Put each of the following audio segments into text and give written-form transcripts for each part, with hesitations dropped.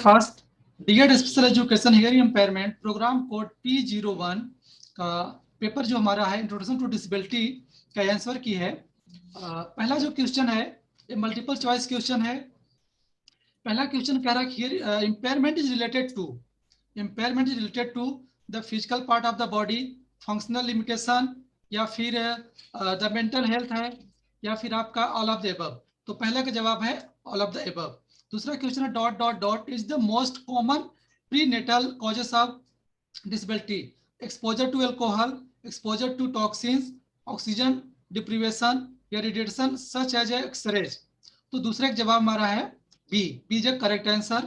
First dear special education hearing impairment program code P01 का paper जो हमारा है इंट्रोडक्शन टू डिसेबिलिटी का आंसर की है। पहला जो क्वेश्चन है ये मल्टीपल चॉइस क्वेश्चन है। पहला क्वेश्चन कह रहा है impairment is related to the physical part of the body, functional limitation, या फिर द मेंटल हेल्थ है, या फिर आपका ऑल ऑफ द एबव। तो पहला का जवाब है ऑल ऑफ द एबव। दूसरा क्वेश्चन है dot dot dot is the most common prenatal causes of disability, exposure to alcohol, exposure to toxins, oxygen deprivation, या रेडिएशन सच एज एक्सरेज। तो दूसरे का जवाब हमारा है B is a correct answer.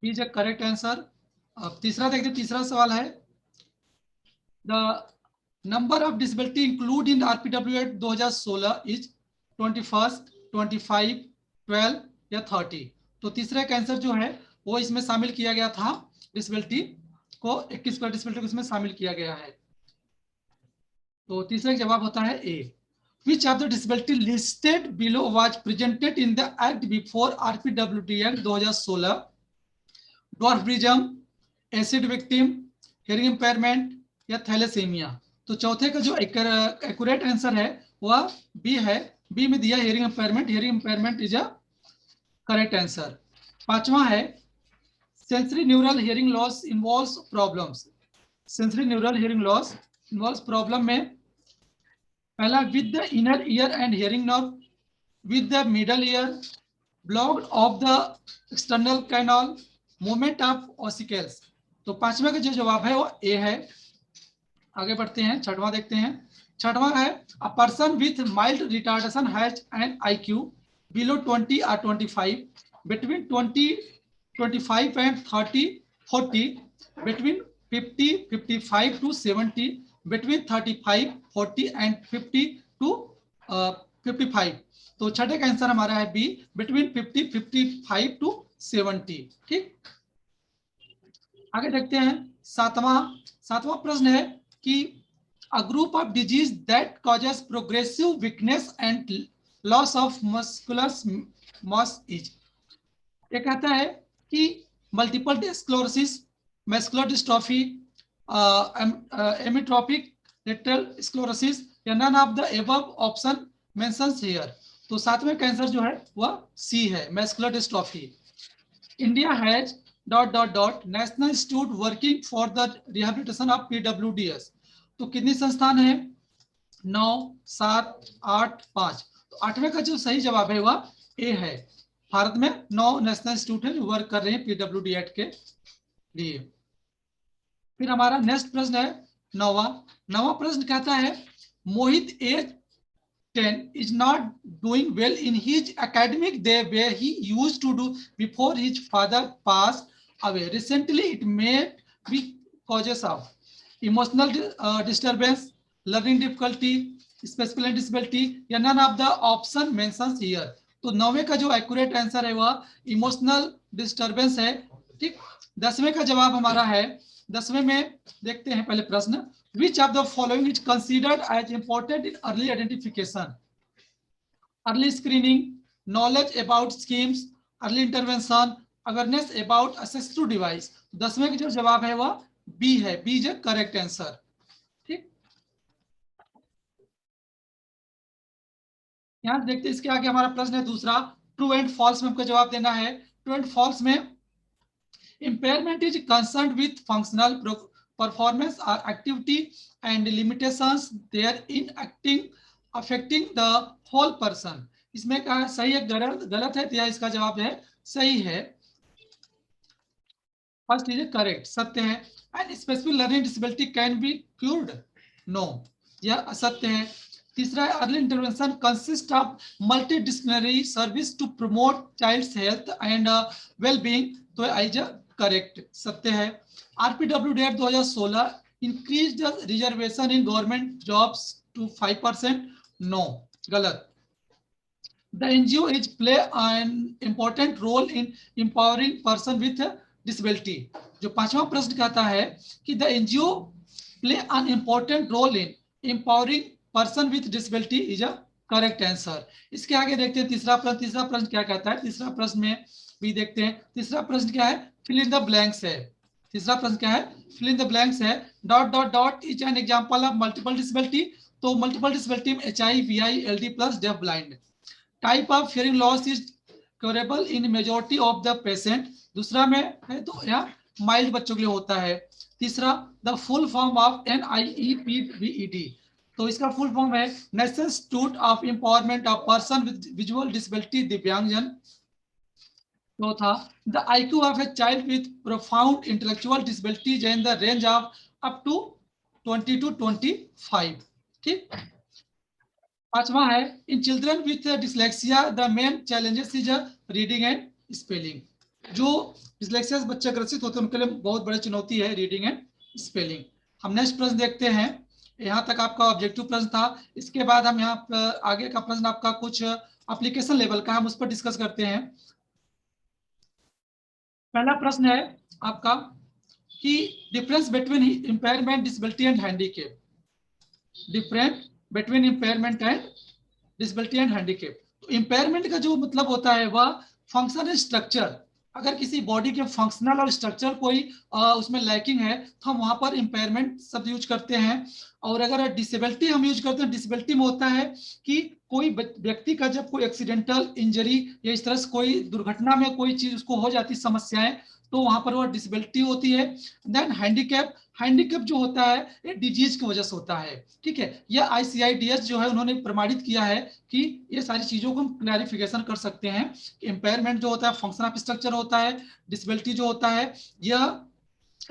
B is a correct answer. अब तीसरा देखते, तीसरा सवाल है the number of disability include in RPWD act 2016 is 21, 25, 12 या 30। तो तीसरा का आंसर जो है वो इसमें शामिल किया गया था, डिसेबिलिटी को 21 पर डिसेबिलिटी को इसमें शामिल किया गया है। तो तीसरा जवाब होता है ए। Which of the disability listed below was presented in the act before RPWD Act 2016? Dwarfism, acid victim, hearing impairment या थैलेसीमिया। तो चौथे का जो एक्यूरेट आंसर है वह बी है। बी में दिया hearing impairment. Hearing impairment is a correct answer. पांचवा है sensory neural hearing loss involves problems. Sensory neural hearing loss involves problem में पहला with the inner ear and hearing nerve, with the middle ear, blocked of the external canal, movement of ossicles. तो पांचवा का जो जवाब है वो ए है। आगे बढ़ते हैं, छठवां देखते हैं। छठवां है a person with mild retardation has an IQ below 20 or 25, between 20, 25 and 30, 40, between 50, 55 to 70, between 35, 40 and 50 to 55। तो छठे का आंसर हमारा है बी, बिटवीन 50, 55 टू 70। ठीक, आगे देखते हैं। सातवां प्रश्न है कि a group of disease that causes progressive weakness and loss of muscular mass is। ये कहता है कि multiple sclerosis, muscular dystrophy, amyotrophic retinal sclerosis या none of the above option mentions here. तो सातवें का आंसर जो है वह सी है, muscular dystrophy. India has dot dot dot national institute working for the rehabilitation of PWDS। तो कितनी संस्थान है? 9, 7, 8, 5। तो आठवें का जो सही जवाब है वह ए है। भारत में 9 नेशनल इंस्टीट्यूट है जो वर्क कर रहे हैं PWD एक्ट के लिए। फिर हमारा नेक्स्ट प्रश्न है नौवां प्रश्न कहता है मोहित as 10 is not doing well in his academic day where he used to do before his father passed away. Recently, it may be causes of emotional disturbance, learning difficulty, special disability, या none of the option mentions here। तो 9वें का जो accurate answer है वह emotional disturbance है। ठीक, 10वें का जवाब हमारा है। 10वें में देखते हैं पहले प्रश्न, which of the following is considered as important in early identification? Early screening, knowledge about schemes, early intervention, awareness about assistive device। 10वें का जो जवाब है वह बी है। B is correct answer. ठीक, यहां देखते हैं इसके आगे हमारा प्रश्न है दूसरा, ट्रू एंड फॉल्स में हमको जवाब देना है। ट्रू एंड फॉल्स में impairment is concerned with functional performance or activity and limitations there in acting affecting the whole person। इसमें कहा सही है गलत है, तो यह इसका जवाब है सही है। फर्स्ट इज करेक्ट, सत्य है। And specific learning disability can be cured, no, यह असत्य है। तीसरा है early intervention consist of multidisciplinary service to promote child's health and wellbeing, तो इज करेक्ट, सत्य है। RPWD Act 2016 increase the reservation in government jobs to 5%, no, गलत। The NGO is play an important role in empowering person with disability। जो पांचवा प्रश्न कहता है कि the NGO play an important role in empowering person with disability is a correct answer। इसके आगे देखते हैं तीसरा प्रश्न। तीसरा प्रश्न क्या कहता है? तीसरा प्रश्न में बी देखते हैं। तीसरा प्रश्न क्या है, फिल इन द ब्लैंक्स है। तीसरा प्रश्न क्या है, फिल इन द ब्लैंक्स है। Dot dot dot is an example of multiple disability. तो मल्टीपल डिसेबिलिटी में HI, VI, LD plus deaf blind. Type of hearing loss is curable in majority of the patient. दूसरा में है तो यहाँ mild बच्चों के लिए होता है। तीसरा, the full form of NIEPVED। तो इसका फुल फॉर्म है national institute of empowerment of person with visual disability, दिव्यांगजन। चौथा, the IQ of a child with profound intellectual disabilities in the range of up to 20 to 25। ठीक। पांचवा है, in children with dyslexia the main challenges is reading and spelling. जो dyslexia से बच्चे ग्रसित होते हैं उनके लिए बहुत बड़ी चुनौती है रीडिंग एंड स्पेलिंग। हम नेक्स्ट प्रश्न देखते हैं। यहाँ तक आपका ऑब्जेक्टिव प्रश्न था। इसके बाद हम यहाँ पर आगे का प्रश्न आपका कुछ एप्लीकेशन लेवल का, हम उस पर डिस्कस करते हैं। पहला प्रश्न है आपका कि difference between impairment, disability and handicap. Different between impairment and disability and handicap. तो इम्पेयरमेंट का जो मतलब होता है वह फंक्शनल स्ट्रक्चर। अगर किसी बॉडी के फंक्शनल और स्ट्रक्चर कोई उसमें लैकिंग है तो हम वहां पर इम्पेयरमेंट शब्द यूज करते हैं। और अगर डिसेबिलिटी हम यूज करते हैं, डिसेबिलिटी में होता है कि कोई व्यक्ति का जब कोई एक्सीडेंटल इंजरी या इस तरह से कोई दुर्घटना में कोई चीज उसको हो जाती समस्याएं, तो वहां पर वो डिसेबिलिटी होती है। देन हैंडीकैप, हैंडीकैप जो होता है ये डिजीज की वजह से होता है। ठीक है, यह ICIDS जो है उन्होंने प्रमाणित किया है कि ये सारी चीजों को हम क्लैरिफिकेशन कर सकते हैं। इम्पेयरमेंट जो होता है फंक्शन ऑफ स्ट्रक्चर होता है, डिसेबिलिटी जो होता है यह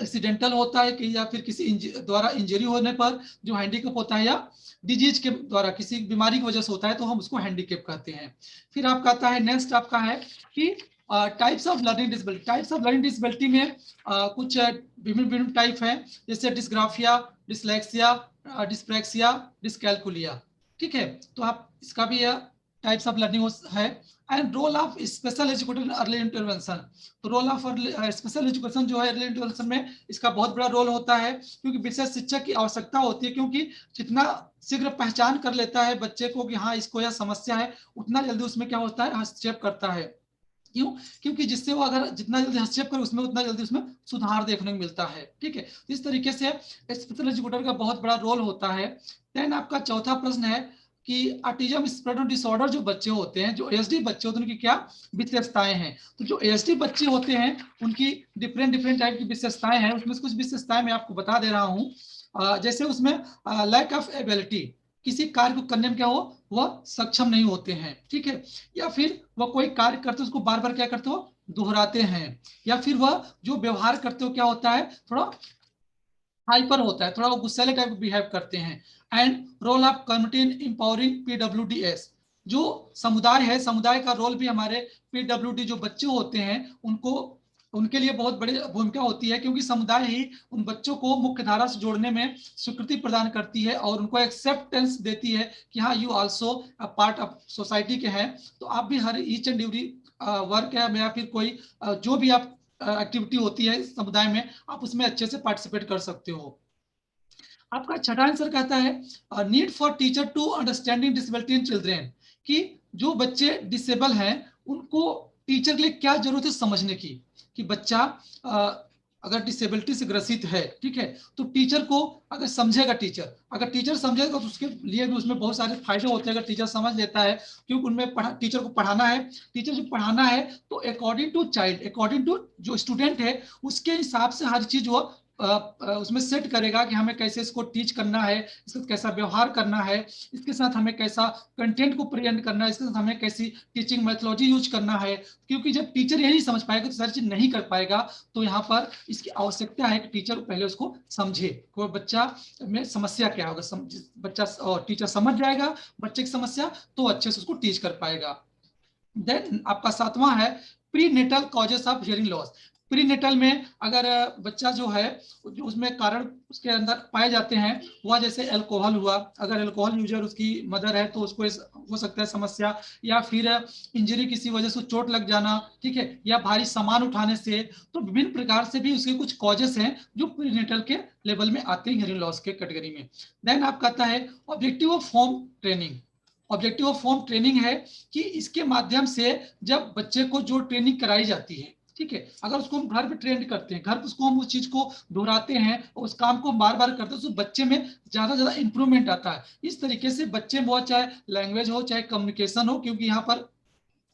एक्सीडेंटल होता है कि या फिर किसी द्वारा इंजरी होने पर जो हैंडीकैप होता है, या डिजीज के द्वारा किसी बीमारी की वजह से होता है तो हम उसको हैंडीकैप कहते हैं। फिर आपका आता है नेक्स्ट आपका है कि types of learning disability. Types of learning disability में कुछ विभिन्न विभिन्न टाइप हैं, जैसे डिस्ग्राफिया, डिसलेक्सिया, डिस्प्रैक्सिया, डिसकैलकुलिया। ठीक है, तो आप इसका भी टाइप्स ऑफ लर्निंग है। And role of special educator in early intervention. तो रोल ऑफ स्पेशल एजुकेशन जो है अर्ली इंटरवेंशन में इसका बहुत बड़ा रोल होता है, क्योंकि विशेष शिक्षक की आवश्यकता होती है। क्योंकि जितना शीघ्र पहचान कर लेता है बच्चे को कि हाँ इसको यह समस्या है, उतना जल्दी उसमें क्या होता है, हस्तक्षेप करता है। क्यों? क्योंकि जिससे वो अगर जितना जल्दी हस्तक्षेप करे उसमें उतना जल्दी उसमें सुधार देखने को मिलता है। ठीक है, इस तरीके से स्पेशल एजुकेटर का बहुत बड़ा रोल होता है। देन आपका चौथा प्रश्न है कि ऑटिज्म स्पेक्ट्रम डिसऑर्डर जो बच्चे होते हैं, जो ASD बच्चे होते हैं, उनकी क्या विशेषताएं हैं। तो जो ASD बच्चे होते हैं उनकी डिफरेंट डिफरेंट टाइप की विशेषताएं हैं। उसमें से कुछ विशेषताएं मैं आपको बता दे रहा हूँ। जैसे उसमें लैक ऑफ एबिलिटी, किसी कार्य को करने में क्या हो वह सक्षम नहीं होते हैं। ठीक है, या फिर वह कोई कार्य करते उसको बार बार क्या करते हो, दोहराते हैं। या फिर वह जो व्यवहार करते हो क्या होता है, थोड़ा हाइपर होता है, थोड़ा वो गुस्सैले टाइप बिहेव करते हैं। And role of community in empowering PWDS। जो समुदाय है, समुदाय का रोल भी हमारे PWD जो बच्चे होते हैं उनको, उनके लिए बहुत बड़ी भूमिका होती है, क्योंकि समुदाय ही उन बच्चों को मुख्य धारा से जोड़ने में स्वीकृति प्रदान करती है और उनको एक्सेप्टेंस देती है कि हाँ you also part of society के हैं। तो आप भी हर ईच एंड एवरी वर्क है या फिर कोई जो भी आप एक्टिविटी होती है समुदाय में, आप उसमें अच्छे से पार्टिसिपेट कर सकते हो। आपका छठा आंसर कहता है need for teacher to understanding disability in children. कि जो बच्चे डिसेबल हैं उनको टीचर के लिए क्या जरूरत है समझने की। कि बच्चा अगर डिसेबिलिटी से ग्रसित है, ठीक है, तो टीचर को अगर समझेगा, अगर टीचर समझेगा तो उसके लिए भी उसमें बहुत सारे फायदे होते हैं अगर टीचर समझ लेता है। क्योंकि उनमें टीचर को पढ़ाना है, टीचर जो पढ़ाना है तो according to child, according to जो स्टूडेंट है उसके हिसाब से हर चीज वो उसमें सेट करेगा कि हमें कैसे इसको टीच करना है, इसके साथ कैसा व्यवहार करना है, इसके साथ हमें कैसा कंटेंट को प्रेजेंट करना है, इसके साथ हमें कैसी टीचिंग मेथोलॉजी यूज करना है। क्योंकि जब टीचर यही समझ पाएगा तो सारी चीज नहीं कर पाएगा। तो यहाँ पर इसकी आवश्यकता है कि टीचर पहले उसको समझे, कोई बच्चा में समस्या क्या होगा, बच्चा और टीचर समझ जाएगा बच्चे की समस्या तो अच्छे से उसको टीच कर पाएगा। देन आपका सातवां है prenatal causes of hearing loss. Prenatal में अगर बच्चा जो है जो उसमें कारण उसके अंदर पाए जाते हैं वह जैसे अल्कोहल हुआ, अगर अल्कोहल यूजर उसकी मदर है तो उसको हो सकता है समस्या, या फिर इंजरी किसी वजह से चोट लग जाना, ठीक है, या भारी सामान उठाने से। तो विभिन्न प्रकार से भी उसके कुछ कॉजेस हैं जो प्री नेटल के लेवल में आते हैं हियरिंग लॉस के कैटेगरी में। देन आप कहता है objective of home training. Objective of home training है कि इसके माध्यम से जब बच्चे को जो ट्रेनिंग कराई जाती है, ठीक है, अगर उसको हम घर पे ट्रेन करते हैं, घर पे उसको हम उस चीज को दोहराते हैं, उस काम को बार बार करते हैं, तो बच्चे में ज्यादा इंप्रूवमेंट आता है। इस तरीके से बच्चे में, चाहे लैंग्वेज हो चाहे कम्युनिकेशन हो, क्योंकि यहाँ पर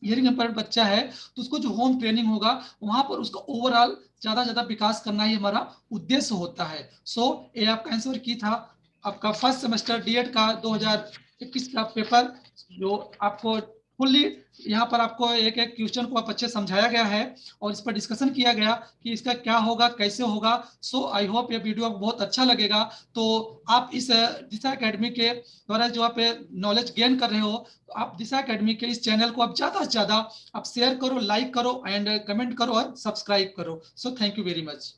हियरिंग इम्पेयर्ड बच्चा है, तो उसको जो होम ट्रेनिंग होगा वहां पर उसका ओवरऑल ज्यादा विकास करना ही हमारा उद्देश्य होता है। सो ये आपका आंसर की था आपका फर्स्ट सेमेस्टर डीएड का 2021 का पेपर, जो आपको फुल्ली यहाँ पर आपको एक एक क्वेश्चन को आप अच्छे समझाया गया है और इस पर डिस्कशन किया गया कि इसका क्या होगा, कैसे होगा। सो आई होप ये वीडियो आपको बहुत अच्छा लगेगा। तो आप इस दिशा एकेडमी के द्वारा जो आप नॉलेज गेन कर रहे हो, तो आप दिशा एकेडमी के इस चैनल को आप ज्यादा से ज्यादा आप शेयर करो, लाइक करो एंड कमेंट करो और सब्सक्राइब करो। So thank you very much.